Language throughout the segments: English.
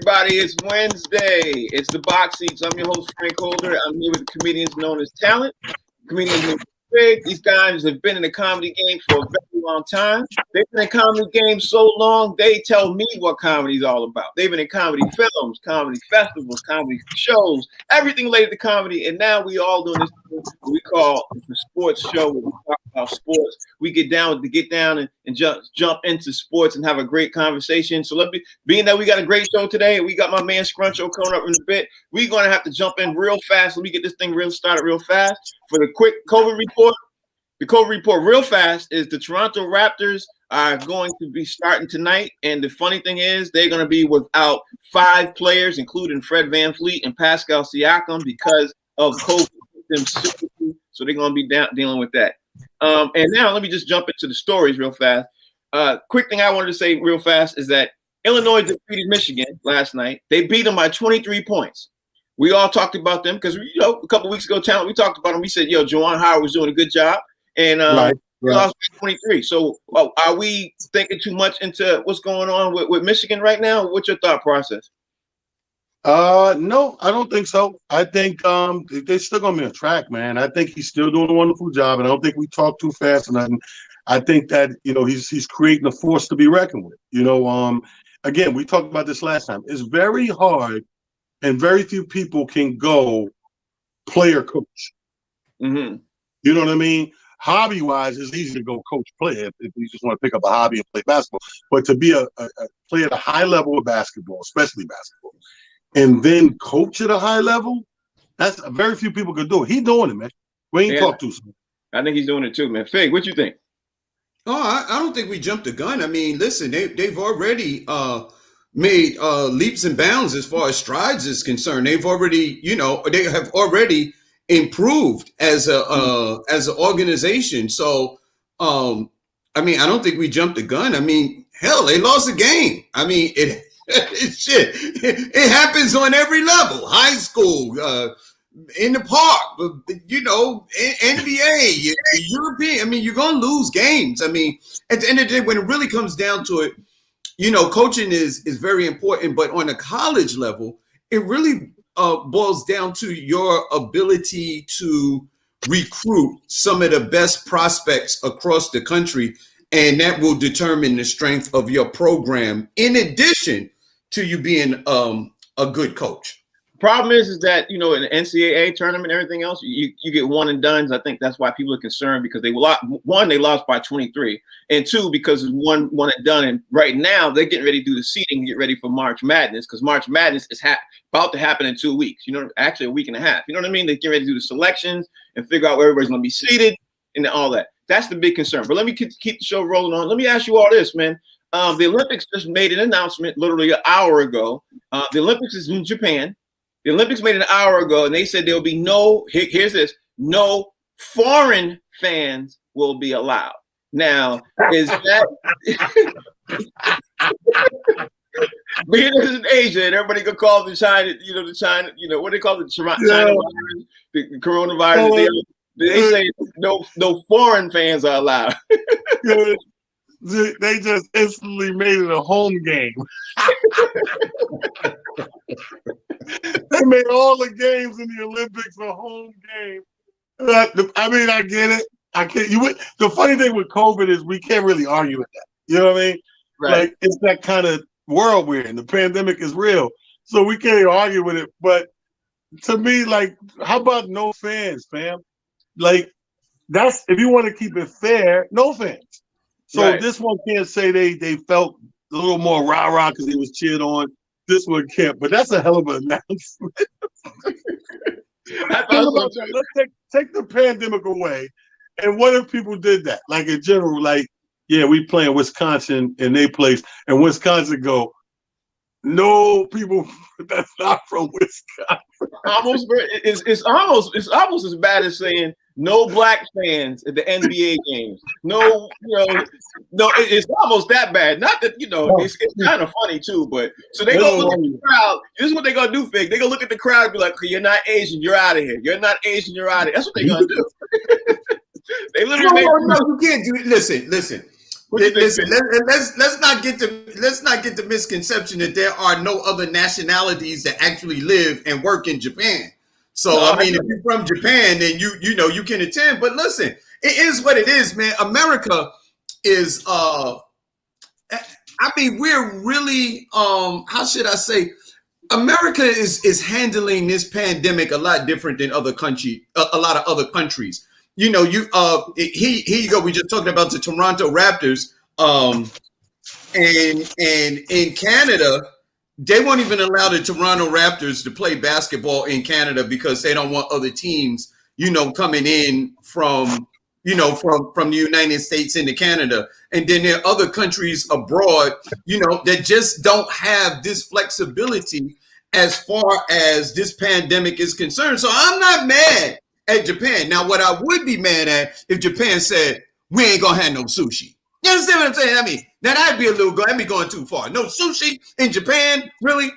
everybody. It's Wednesday. It's the Box Seats. I'm your host, Frank Holder. I'm here with comedians known as Talent. Comedians named Big. These guys have been in the comedy game for a very long time. They've been in the comedy game so long, they tell me what comedy is all about. They've been in comedy films, comedy festivals, comedy shows, everything related to comedy. And now we all doing this thing we call the sports show, where we talk about sports. We get down and jump into sports and have a great conversation. So being that we got a great show today, and we got my man Scruncho coming up in a bit, we're gonna have to jump in real fast. Let me get this thing started real fast. For the quick COVID report, the COVID report real fast is the Toronto Raptors are going to be starting tonight. And the funny thing is they're going to be without 5 players, including Fred VanVleet and Pascal Siakam, because of COVID. So they're going to be dealing with that. And now let me just jump into the stories real fast. Quick thing I wanted to say real fast is that Illinois defeated Michigan last night. They beat them by 23 points. We all talked about them because, a couple weeks ago, Talent, we talked about them. We said, Juwan Howard was doing a good job. And we lost by 23. So are we thinking too much into what's going on with Michigan right now? What's your thought process? No, I don't think so. I think they're still going to be on track, man. I think he's still doing a wonderful job. And I don't think we talk too fast or nothing. I think that, he's creating a force to be reckoned with. Again, we talked about this last time. It's very hard. And very few people can go player coach. Mm-hmm. You know what I mean? Hobby-wise, it's easy to go coach player if you just want to pick up a hobby and play basketball. But to be a player at a high level of basketball, especially basketball, and then coach at a high level, that's very few people can do it. He's doing it, man. We ain't talk too soon. I think he's doing it too, man. Fig, what you think? Oh, I don't think we jumped the gun. I mean, listen, they've already made leaps and bounds as far as strides is concerned. They've already, they have already improved as an organization. So, I don't think we jumped the gun. I mean, hell, they lost a game. I mean, it happens on every level, high school, in the park, NBA, European. I mean, you're going to lose games. I mean, at the end of the day, when it really comes down to it, coaching is very important, but on a college level, it really boils down to your ability to recruit some of the best prospects across the country, and that will determine the strength of your program, in addition to you being a good coach. Problem is that, in the NCAA tournament and everything else, you get one and dones. I think that's why people are concerned, because they lost by 23, and 2, because it's one and done. And right now they're getting ready to do the seeding, get ready for March Madness, because March Madness is about to happen in 2 weeks. Actually a week and a half. You know what I mean? They're getting ready to do the selections and figure out where everybody's going to be seated and all that. That's the big concern. But let me keep the show rolling on. Let me ask you all this, man. The Olympics just made an announcement literally an hour ago. The Olympics is in Japan. The Olympics made an hour ago, and they said there will be no foreign fans will be allowed. Now, is that being this is in Asia, and everybody could call the China, what they call the China virus, the coronavirus. They say no foreign fans are allowed. They just instantly made it a home game. They made all the games in the Olympics a home game. I get it. The funny thing with COVID is we can't really argue with that. You know what I mean? Right. Like, it's that kind of world we're in. The pandemic is real, so we can't argue with it. But to me, like, how about no fans, fam? Like, that's, if you want to keep it fair, no fans. So right. This one can't say they felt a little more rah-rah because he was cheered on. This one can't, but that's a hell of an announcement. Let's take the pandemic away. And what if people did that? Like, in general, like, yeah, we play in Wisconsin in their place, and Wisconsin go, no people that's not from Wisconsin. It's almost as bad as saying no black fans at the NBA games. No, it's almost that bad. Not that, it's kind of funny too, but so they go look at the crowd. This is what they're gonna do, Fig. They're gonna look at the crowd and be like, okay, you're not Asian, you're out of here. You're not Asian, you're out of here. That's what they're gonna do. They literally no, you can't do it. Listen. What you think, Listen, Fig? let's not get the misconception that there are no other nationalities that actually live and work in Japan. So No, I mean, if you're from Japan, then you can attend. But listen, it is what it is, man. America is I mean, we're really how should I say? America is handling this pandemic a lot different than a lot of other countries. You know, here you go. We just talked about the Toronto Raptors, and in Canada, they won't even allow the Toronto Raptors to play basketball in Canada because they don't want other teams, coming in from from the United States into Canada. And then there are other countries abroad, that just don't have this flexibility as far as this pandemic is concerned. So I'm not mad at Japan. Now, what I would be mad at if Japan said, we ain't gonna have no sushi. You understand what I'm saying? I mean, now that'd be that'd be going too far. No sushi in Japan? Really?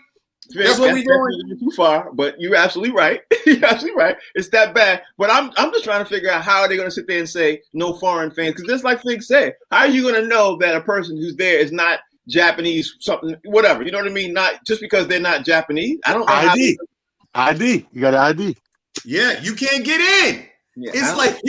That's what we doing? Too far, but you're absolutely right. You're absolutely right. It's that bad. But I'm just trying to figure out how are they going to sit there and say no foreign fans? Because just like Fig said, how are you going to know that a person who's there is not Japanese, something, whatever? You know what I mean? Not just because they're not Japanese. I don't know. ID. You got an ID. Yeah, you can't get in. Yeah, it's like,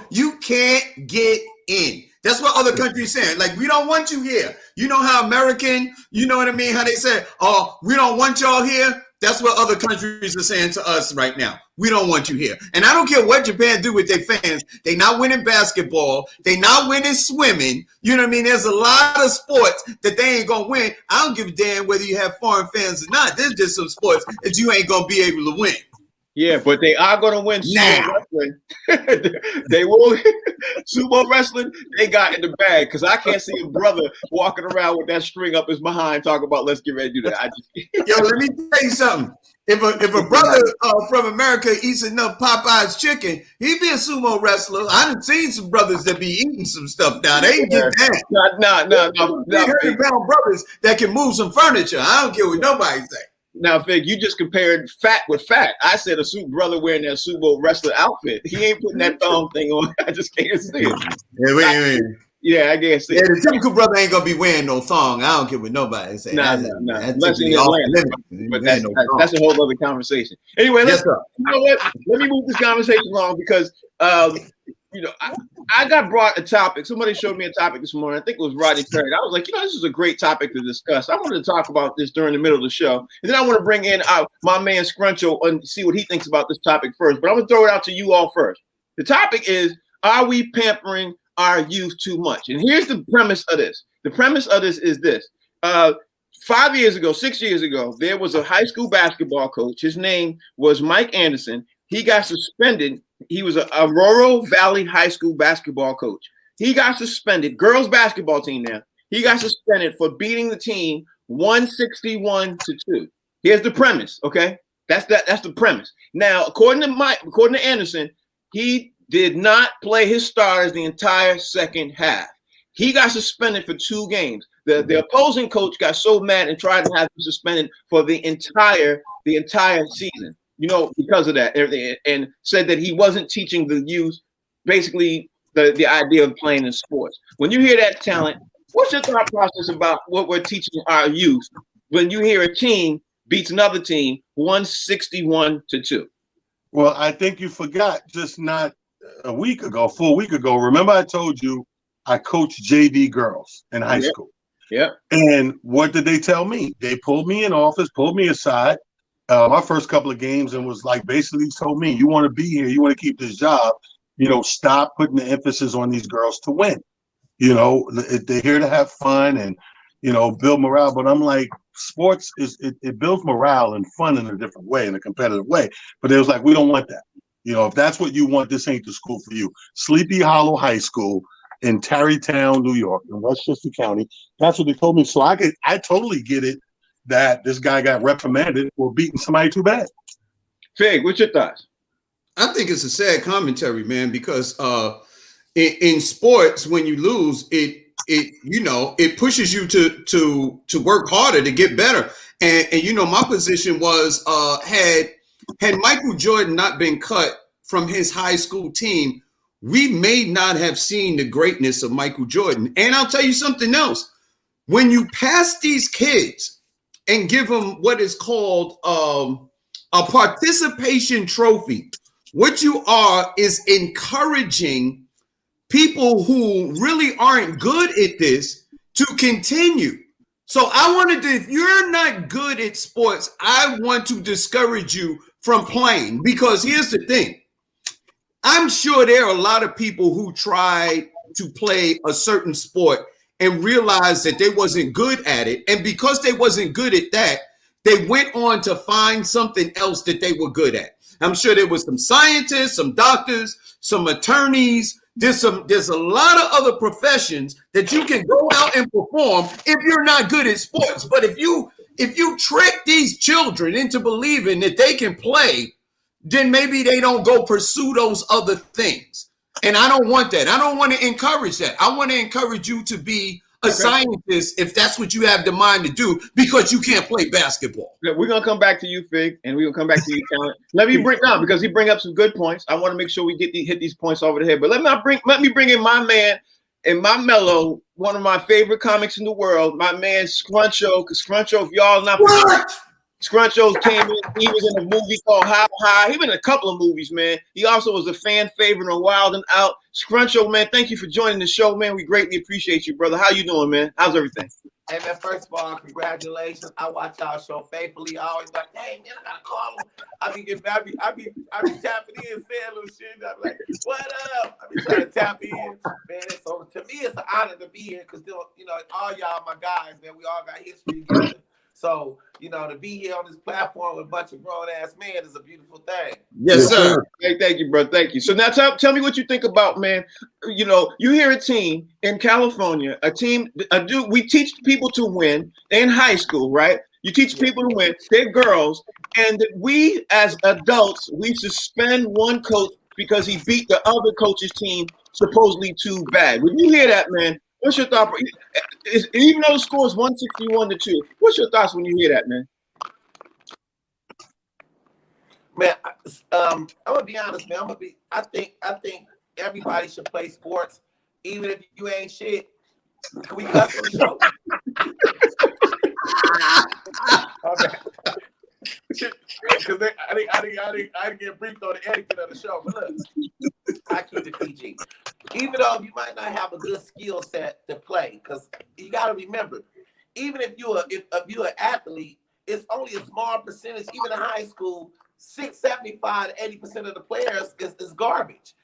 you can't get in. That's what other countries saying. Like, we don't want you here. You know how American, you know what I mean? How they say, oh, we don't want y'all here. That's what other countries are saying to us right now. We don't want you here. And I don't care what Japan do with their fans. They not winning basketball. They not winning swimming. You know what I mean? There's a lot of sports that they ain't going to win. I don't give a damn whether you have foreign fans or not. There's just some sports that you ain't going to be able to win. Yeah, but they are going to win sumo wrestling. They will. Sumo wrestling, they got in the bag because I can't see a brother walking around with that string up his behind talking about let's get ready to do that. Yo, let me tell you something. If a brother from America eats enough Popeye's chicken, he'd be a sumo wrestler. I done seen some brothers that be eating some stuff now. They ain't get that. No. 300-pound brothers that can move some furniture. I don't care what nobody say. Now, Fig, you just compared fat with fat. I said a suit brother wearing that sumo wrestler outfit. He ain't putting that thong thing on. I just can't see it. Yeah, I can't see it. The typical brother ain't gonna be wearing no thong. I don't care what nobody say. No. But that's a whole other conversation. Anyway, you know what? Let me move this conversation along because I got brought a topic. Somebody showed me a topic this morning. I think it was Rodney Perry. I was like, this is a great topic to discuss. I wanted to talk about this during the middle of the show. And then I want to bring in my man Scruncho and see what he thinks about this topic first. But I'm going to throw it out to you all first. The topic is, are we pampering our youth too much? And here's the premise of this. The premise of this is this. 6 years ago, there was a high school basketball coach. His name was Mike Anderson. He got suspended. He was a Aurora Valley High School basketball coach. He got suspended. Girls basketball team now. He got suspended for beating the team 161-2. Here's the premise, okay? That's the premise. Now, according to Anderson, he did not play his starters the entire second half. He got suspended for 2 games. The opposing coach got so mad and tried to have him suspended for the entire season. Because of that, and said that he wasn't teaching the youth basically the idea of playing in sports. When you hear that, Talent, what's your thought process about what we're teaching our youth when you hear a team beats another team 161-2? Well, I think you forgot just not a full week ago. Remember I told you I coached JV girls in high school. Yeah. And what did they tell me? They pulled me in office, pulled me aside. My first couple of games and was like basically told me, you want to be here, you want to keep this job, stop putting the emphasis on these girls to win. They're here to have fun and, build morale. But I'm like, sports it builds morale and fun in a different way, in a competitive way. But it was like, we don't want that. If that's what you want, this ain't the school for you. Sleepy Hollow High School in Tarrytown, New York, in Westchester County. That's what they told me. So I totally get it that this guy got reprimanded for beating somebody too bad. Fig, what's your thoughts? I think it's a sad commentary, man, because in sports, when you lose, it pushes you to work harder, to get better. And my position was had Michael Jordan not been cut from his high school team, we may not have seen the greatness of Michael Jordan. And I'll tell you something else. When you pass these kids and give them what is called a participation trophy, what you are is encouraging people who really aren't good at this to continue. So I wanted to, if you're not good at sports, I want to discourage you from playing, because here's the thing. I'm sure there are a lot of people who tried to play a certain sport and realized that they wasn't good at it. And because they wasn't good at that, they went on to find something else that they were good at. I'm sure there was some scientists, some doctors, some attorneys. There's a lot of other professions that you can go out and perform if you're not good at sports. But if you trick these children into believing that they can play, then maybe they don't go pursue those other things. And I don't want that. I don't want to encourage that. I want to encourage you to be a scientist if that's what you have the mind to do, because you can't play basketball. We're gonna come back to you, Fig, and we're gonna come back to you, Talent. Let me bring down, because he bring up some good points. I want to make sure we hit these points over the head. But let me bring in my man and my mellow, one of my favorite comics in the world, my man Scruncho. Because Scruncho, if y'all not Scruncho came in, he was in a movie called How High. He been in a couple of movies, man. He also was a fan favorite on Wild and Out. Scruncho, man, thank you for joining the show, man. We greatly appreciate you, brother. How you doing, man? How's everything? Hey, man, first of all, congratulations. I watch y'all show faithfully. I always like, hey, man, I gotta call him. I be tapping in, saying little shit. I'm like, what up? I be trying to tap in, man. So to me, it's an honor to be here, because, you know, all y'all my guys, man. We all got history together. So, you know, to be here on this platform with a bunch of grown-ass men is a beautiful thing. Yes, sir. Hey, thank you, bro. Thank you. So now tell me what you think about, man. You know, you hear a team in California, we teach people to win. They're in high school, right? You teach people to win. They're girls. And we, as adults, we suspend one coach because he beat the other coach's team supposedly too bad. When you hear that, man, what's your thought? Even though the score is 161-2, what's your thoughts when you hear that, man? Man, I'm gonna be honest, man. I think everybody should play sports, even if you ain't shit. Can we cuss on the show? Okay. Because I didn't get briefed on the etiquette of the show. But look, I keep it PG. Even though you might not have a good skill set to play, because you got to remember, even if you're an athlete, it's only a small percentage. Even in high school, 75 to 80% of the players is garbage.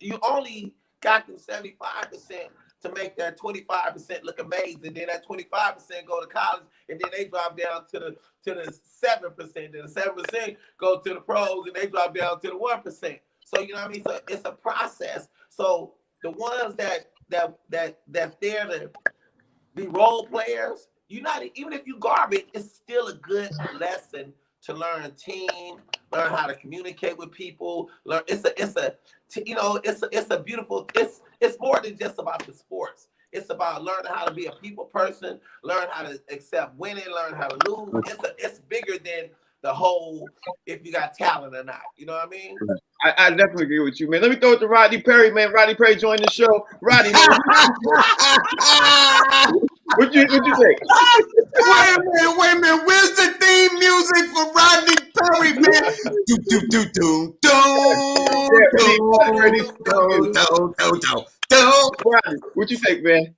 You only got them 75% to make that 25% look amazing. Then that 25% go to college, and then they drop down to the 7%. Then the 7% go to the pros, and they drop down to the 1%. So you know what I mean. So it's a process. So the ones that there to be role players, even if you garbage, it's still a good lesson to learn team, learn how to communicate with people. It's a beautiful. It's more than just about the sports. It's about learning how to be a people person, learn how to accept winning, learn how to lose. It's bigger than the whole if you got talent or not. You know what I mean? I definitely agree with you, man. Let me throw it to Rodney Perry, man. Rodney Perry joined the show. Rodney, man, what you think? Wait a minute. Where's the theme music for Rodney Perry, man? What you think, man?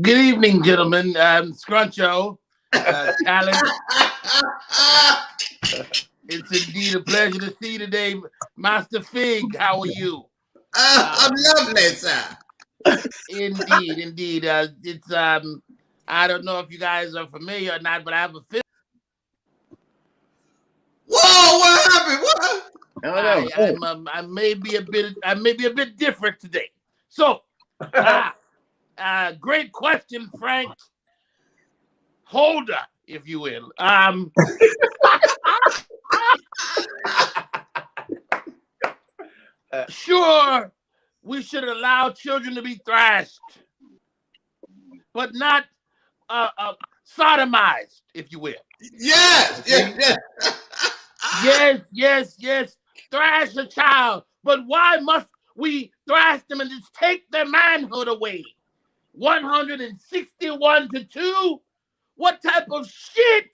Good evening, gentlemen. Scruncho, Talent. It's indeed a pleasure to see you today, Master Fig. How are you? I'm lovely, sir. Indeed. It's I don't know if you guys are familiar or not, but I have a film. Whoa! What happened? What? I don't know. I may be a bit different today. So, great question, Frank Holder, if you will. Sure, we should allow children to be thrashed, but not sodomized, if you will. Yes. Yes. Thrash a child, but why we thrash them and just take their manhood away. 161-2. What type of shit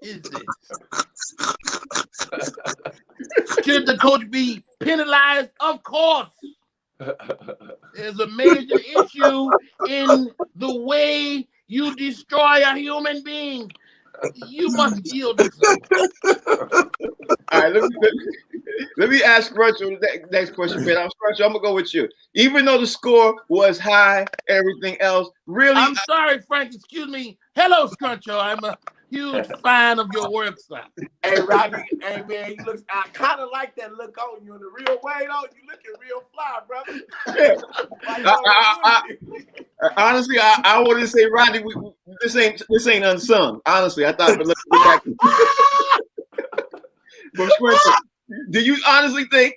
is this? Should the coach be penalized? Of course. There's a major issue in the way you destroy a human being. You must yield to something. All right, let me ask Scruncho the next question, man. Scruncho, I'm gonna go with you. Even though the score was high, everything else, really. I'm sorry, Frank. Excuse me. Hello, Scruncho. I'm a huge fan of your work, sir. Hey, Rodney, hey, man, you look, I kind of like that look on you in the real way, though. You looking real fly, brother. Honestly, I wanted to say, Rodney, this ain't unsung. Honestly, I thought, but let's get back. But Scruncho, do you honestly think,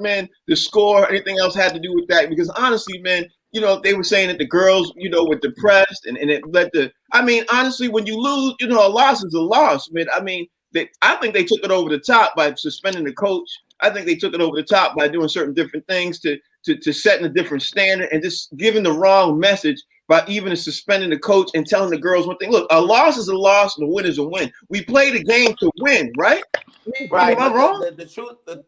man, the score or anything else had to do with that? Because honestly, man, you know, they were saying that the girls, you know, were depressed and it led to, I mean, honestly, when you lose, you know, a loss is a loss, man. I mean, I think they took it over the top by suspending the coach. I think they took it over the top by doing certain different things to setting a different standard and just giving the wrong message by even suspending the coach and telling the girls one thing. Look, a loss is a loss and a win is a win. We play the game to win, right? Right. Am I wrong? The truth of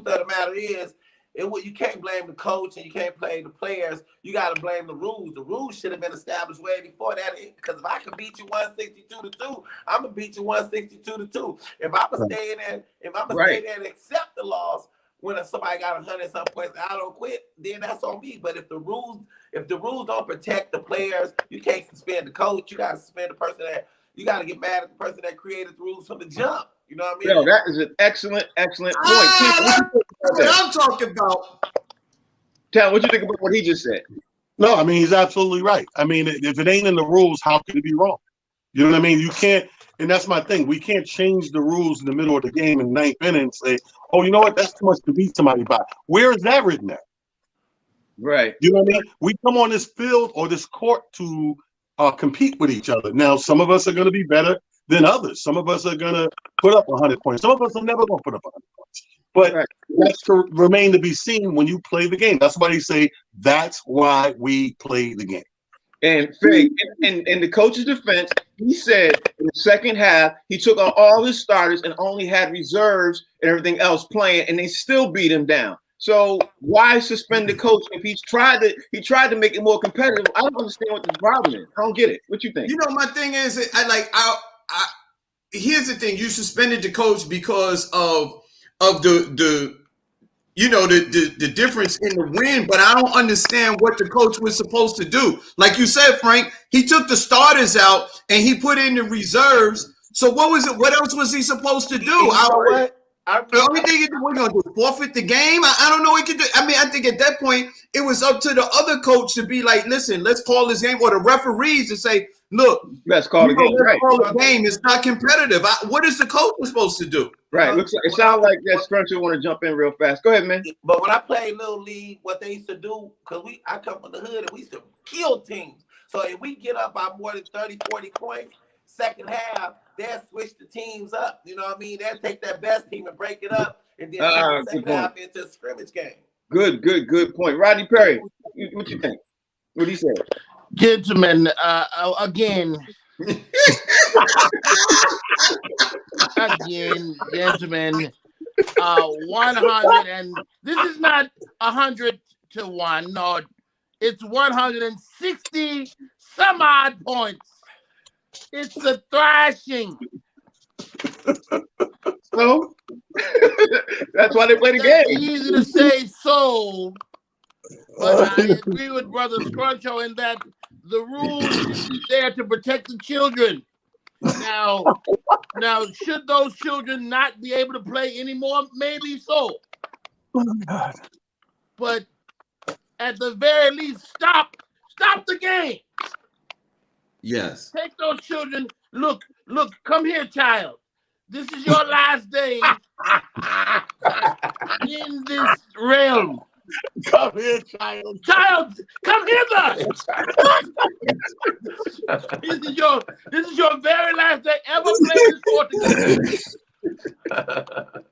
the matter is, you can't blame the coach and you can't blame the players. You got to blame the rules. The rules should have been established way before that. Because if I can beat you 162-2, I'm gonna beat you 162-2. If I'm gonna stay in there, stay there and accept the loss when somebody got 100-something points, I don't quit. Then that's on me. But if the rules don't protect the players, you can't suspend the coach. You got to suspend the person that. You got to get mad at the person that created the rules from the jump. You know what I mean? No, that is an excellent point. That's what I'm talking about. Tal, what you think about what he just said? No, I mean, he's absolutely right. I mean, if it ain't in the rules, how could it be wrong? You know what I mean? You can't, and that's my thing. We can't change the rules in the middle of the game in the ninth inning and say, oh, you know what? That's too much to beat somebody by. Where is that written at? Right. You know what I mean? We come on this field or this court to compete with each other. Now, some of us are going to be better than others. Some of us are going to put up 100 points. Some of us are never going to put up 100 points. But that's to remain to be seen when you play the game. That's why they say that's why we play the game. And Fig, in the coach's defense, he said in the second half, he took on all his starters and only had reserves and everything else playing, and they still beat him down. So why suspend the coach if he tried to make it more competitive? I don't understand what the problem is. I don't get it. What you think? You know, my thing is, here's the thing: you suspended the coach because of the difference in the win, but I don't understand what the coach was supposed to do. Like you said, Frank, he took the starters out and he put in the reserves. So what was it? What else was he supposed to do? The only thing we're gonna do forfeit the game. I don't know what he could do. I mean, I think at that point it was up to the other coach to be like, listen, let's call this game, or the referees to say, look, let's call the game. Let's call the game. It's not competitive. What is the coach supposed to do? Right. Looks like, it sounds like that Scruncho want to jump in real fast. Go ahead, man. But when I played Little League, what they used to do, because I come from the hood and we used to kill teams. So if we get up by more than 30, 40 points, second half, they'll switch the teams up. You know what I mean? They'll take that best team and break it up and then turn the second half into a scrimmage game. Good point. Rodney Perry, what you think? What he said? Gentlemen, again, gentlemen, 100, and this is not 100-1. No, it's 160 some odd points. It's a thrashing. So that's why they play the game. It's easy to say so, but I agree with Brother Scruncho in that the rules should be there to protect the children. Now, should those children not be able to play anymore? Maybe so. Oh my God! But at the very least, stop the game. Yes. Take those children. Look, come here, child. This is your last day in this realm. Come here, child. Child, come hither. This is your very last day ever playing this sport together.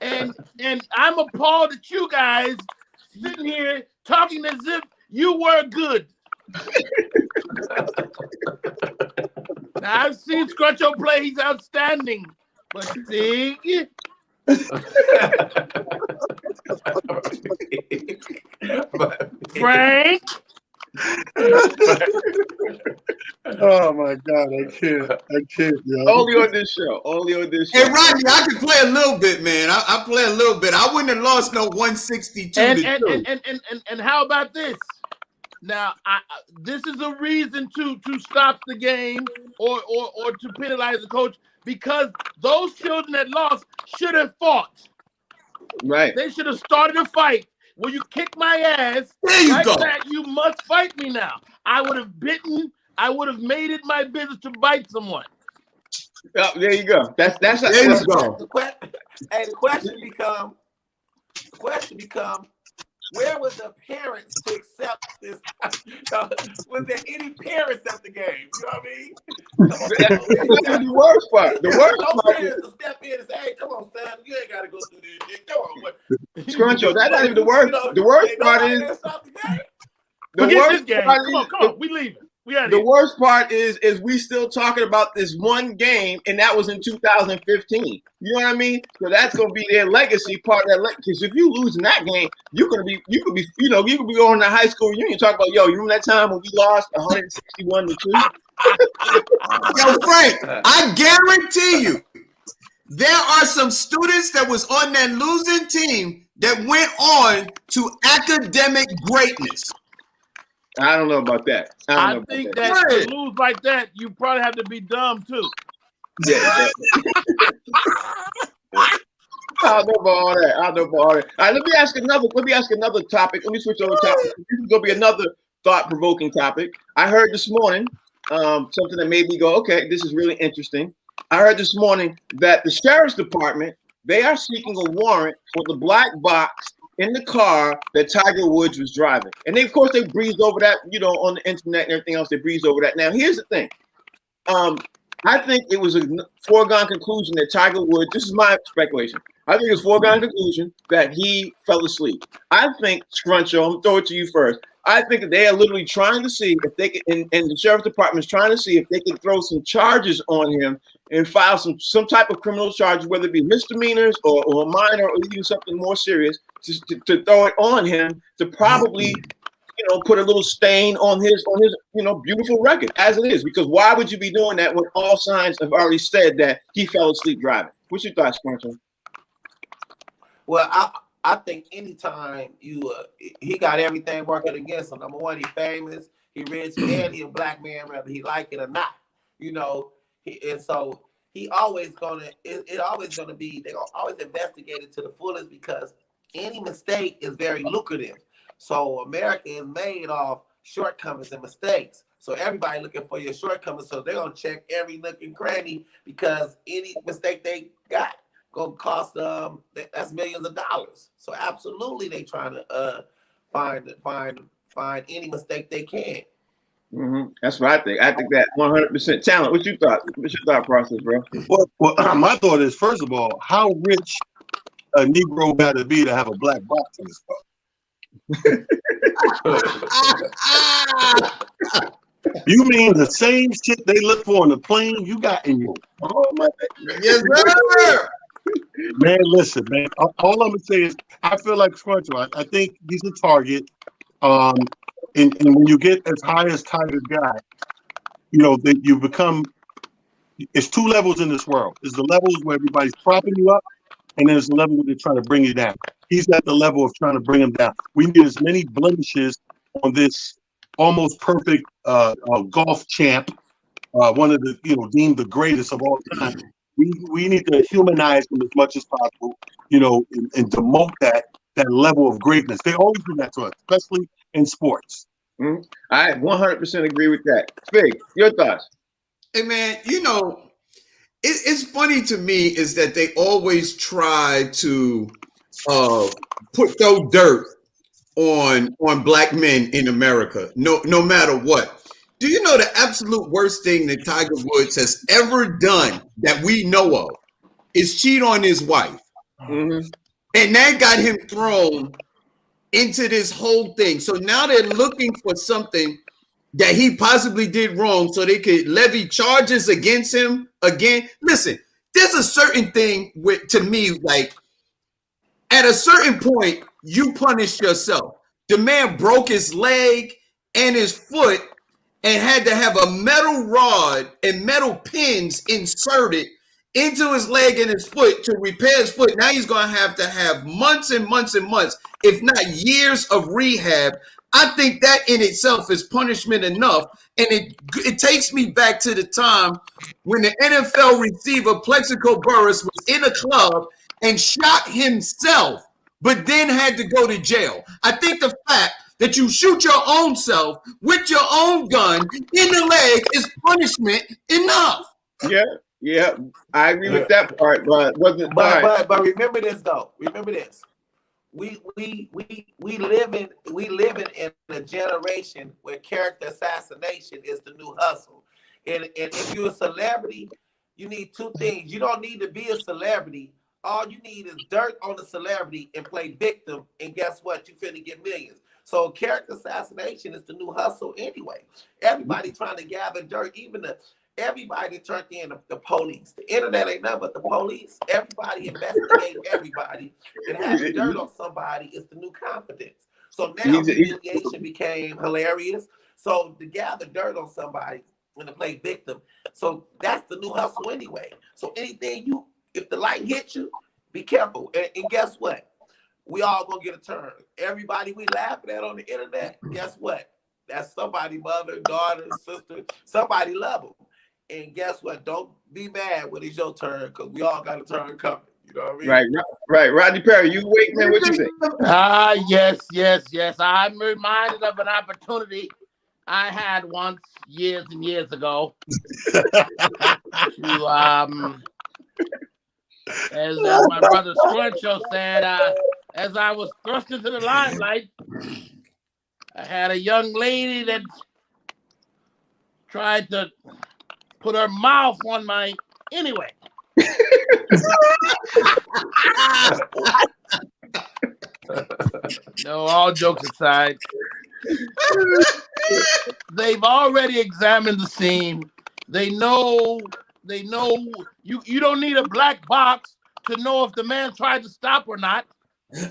and I'm appalled at you guys sitting here talking as if you were good. Now, I've seen Scruncho play; he's outstanding. But Sig, Frank, Oh my God, I can't, yo. Only on this show. Only on this show. Hey, Rodney, I can play a little bit, man. I play a little bit. I wouldn't have lost no 162 and to 2. and how about this? Now, this is a reason to stop the game or to penalize the coach, because those children that lost should have fought. Right. They should have started a fight. Will you kick my ass? There you like go. that, you must fight me now. I would have bitten. I would have made it my business to bite someone. Oh, there you go. That's There you go. The question become, where was the parents to accept this? Was there any parents at the game? You know what I mean? That's the worst part. The worst No part is, parents to step in and say, "Hey, come on, son, you ain't got to go through this shit. Come on." Scruncho, that's not even the worst. The worst part is, Forget this game. Come on. We leaving. We out the here. worst part is we still talking about this one game, and that was in 2015. You know what I mean? So that's gonna be their legacy part of that. Because if you lose in that game, you could be going to high school reunion talk about, yo, you remember that time when we lost 161 to 2? Yo, Frank, I guarantee you, there are some students that was on that losing team that went on to academic greatness. I don't know about that. I think that to lose like that, you probably have to be dumb too. Yeah. I don't know about all that. All right, let me ask another topic. Let me switch over topic. This is gonna be another thought-provoking topic. I heard this morning something that made me go, okay, this is really interesting. I heard this morning that the sheriff's department, they are seeking a warrant for the black box in the car that Tiger Woods was driving. And they, of course, they breezed over that, on the internet and everything else, they breezed over that. Now, here's the thing. I think it was a foregone conclusion that Tiger Woods, this is my speculation, I think it's a foregone conclusion that he fell asleep. I think, Scruncho, I'm going to throw it to you first. I think that they are literally trying to see if they can, and the sheriff's department is trying to see if they can throw some charges on him and file some type of criminal charges, whether it be misdemeanors or minor or even something more serious, to throw it on him to probably, put a little stain on his beautiful record as it is. Because why would you be doing that when all signs have already said that he fell asleep driving? What's your thoughts, Scruncho? Well, I think anytime he got everything working against him. Number one, he famous, he rich, and he a black man, whether he like it or not. And so he always gonna. It always gonna be. They gonna always investigate it to the fullest because any mistake is very lucrative. So America is made of shortcomings and mistakes. So everybody looking for your shortcomings. So they're gonna check every nook and cranny because any mistake they got gonna cost that's millions of dollars. So absolutely, they trying to find any mistake they can. Mm-hmm. That's what I think. I think that 100% talent. What's your thought process, bro? Well, my thought is, first of all, how rich a Negro got to be to have a black box in his car? You mean the same shit they look for on the plane you got in your car? Yes, sir. Man, listen, man. All I'm gonna say is I feel like Scruncho. I think he's a target. And when you get as high as Tiger got, that you become. It's two levels in this world. There's the levels where everybody's propping you up, and there's the level where they're trying to bring you down. He's at the level of trying to bring him down. We need as many blemishes on this almost perfect golf champ, one of the deemed the greatest of all time. We need to humanize him as much as possible, and demote that level of greatness. They always do that to us, especially in sports. Mm-hmm. I 100% agree with that. Fig, your thoughts? Hey, man, it's funny to me is that they always try to throw dirt on black men in America, no matter what. Do you know the absolute worst thing that Tiger Woods has ever done that we know of is cheat on his wife? Mm-hmm. And that got him thrown into this whole thing. So now they're looking for something that he possibly did wrong so they could levy charges against him again. Listen, there's a certain thing with, to me, like at a certain point, you punish yourself. The man broke his leg and his foot and had to have a metal rod and metal pins inserted into his leg and his foot to repair his foot. Now he's going to have months and months and months, if not years of rehab. I think that in itself is punishment enough. And it takes me back to the time when the NFL receiver Plexico Burress was in a club and shot himself, but then had to go to jail. I think the fact that you shoot your own self with your own gun in the leg is punishment enough. Yeah, I agree with that part, but wasn't. But remember this though. Remember this. We living in a generation where character assassination is the new hustle. And if you're a celebrity, you need two things. You don't need to be a celebrity. All you need is dirt on the celebrity and play victim. And guess what? You finna get millions. So character assassination is the new hustle anyway. Everybody trying to gather dirt, everybody turned in the police. The internet ain't nothing but the police. Everybody investigating everybody. And having dirt on somebody is the new confidence. So now humiliation became hilarious. So to gather dirt on somebody and to play victim. So that's the new hustle anyway. So anything if the light hits you, be careful. And guess what? We all gonna get a turn. Everybody we laughing at on the internet, guess what? That's somebody, mother, daughter, sister, somebody love them. And guess what? Don't be mad when it's your turn, because we all got a turn coming. You know what I mean? Right. Rodney Perry, you wait, man. What you think? Yes. I'm reminded of an opportunity I had once years and years ago to as my brother Scruncho said, as I was thrust into the limelight, I had a young lady that tried to put her mouth on my anyway. No, all jokes aside, they've already examined the scene. They know you don't need a black box to know if the man tried to stop or not.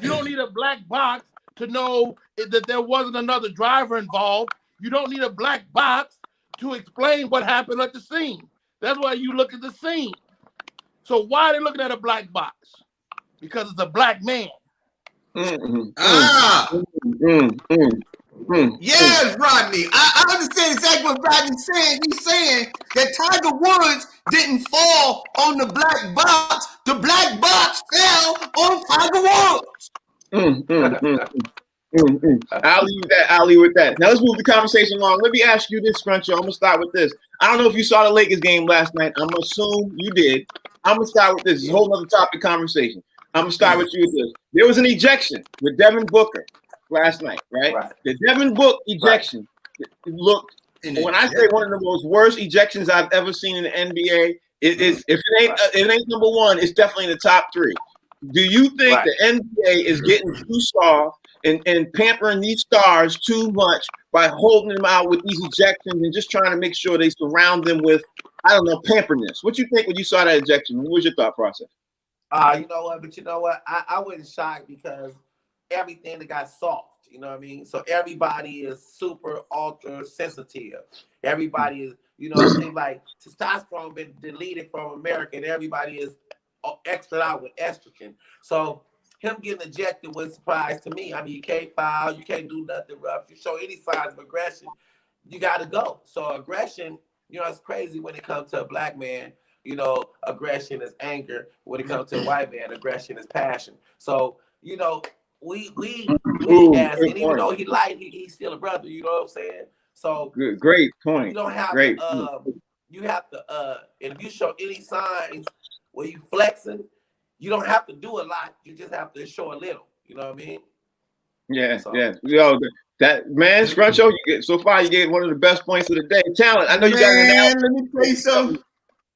You don't need a black box to know that there wasn't another driver involved. You don't need a black box to explain what happened at the scene. That's why you look at the scene. So why are they looking at a black box? Because it's a black man. Yes, Rodney. I understand exactly what Rodney's saying. He's saying that Tiger Woods didn't fall on the black box. The black box fell on Tiger Woods. I'll leave with that. Now let's move the conversation along. Let me ask you this, Scruncho. I'm gonna start with this. I don't know if you saw the Lakers game last night. I'm gonna assume you did. I'm gonna start with this. It's a whole other topic conversation. I'm gonna start with you with this. There was an ejection with Devin Booker last night, right? The Devin Booker ejection looked. When I say one of the most worst ejections I've ever seen in the NBA, if it ain't number one, it's definitely in the top three. Do you think the NBA is getting too soft and pampering these stars too much by holding them out with these ejections and just trying to make sure they surround them with, I don't know, pamperness? What you think when you saw that ejection? What was your thought process? You know what? But you know what? I wasn't shocked because everything that got soft. You know what I mean? So everybody is super ultra sensitive. Everybody is, you know, it seems like testosterone been deleted from America, and everybody is extra out with estrogen. So him getting ejected was a surprise to me. I mean, you can't foul, you can't do nothing rough. You show any signs of aggression, you got to go. So aggression, you know, it's crazy when it comes to a black man. You know, aggression is anger. When it comes to a white man, aggression is passion. So, you know, we as, and even though he's still a brother, you know what I'm saying? So great point. You don't have you have to and if you show any signs where you flexing, you don't have to do a lot. You just have to show a little. You know what I mean? Yeah. Yo, that man, Scruncho, so far you gave one of the best points of the day. Talent. I know you got an announcement. Let me tell you something.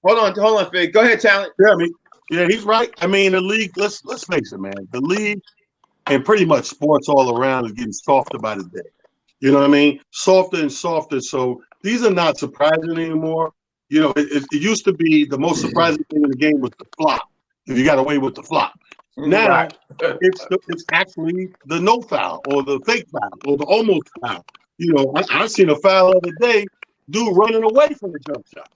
Hold on, Fig. Go ahead, Talent. Yeah, me. Yeah, he's right. I mean, the league. Let's face it, man. The league and pretty much sports all around is getting softer by the day. You know what I mean? Softer and softer. So these are not surprising anymore. You know, it used to be the most surprising thing in the game was the flop. If you got away with the flop. Now Right. it's actually the no foul or the fake foul or the almost foul. You know, I seen a foul the other day, dude running away from the jump shot.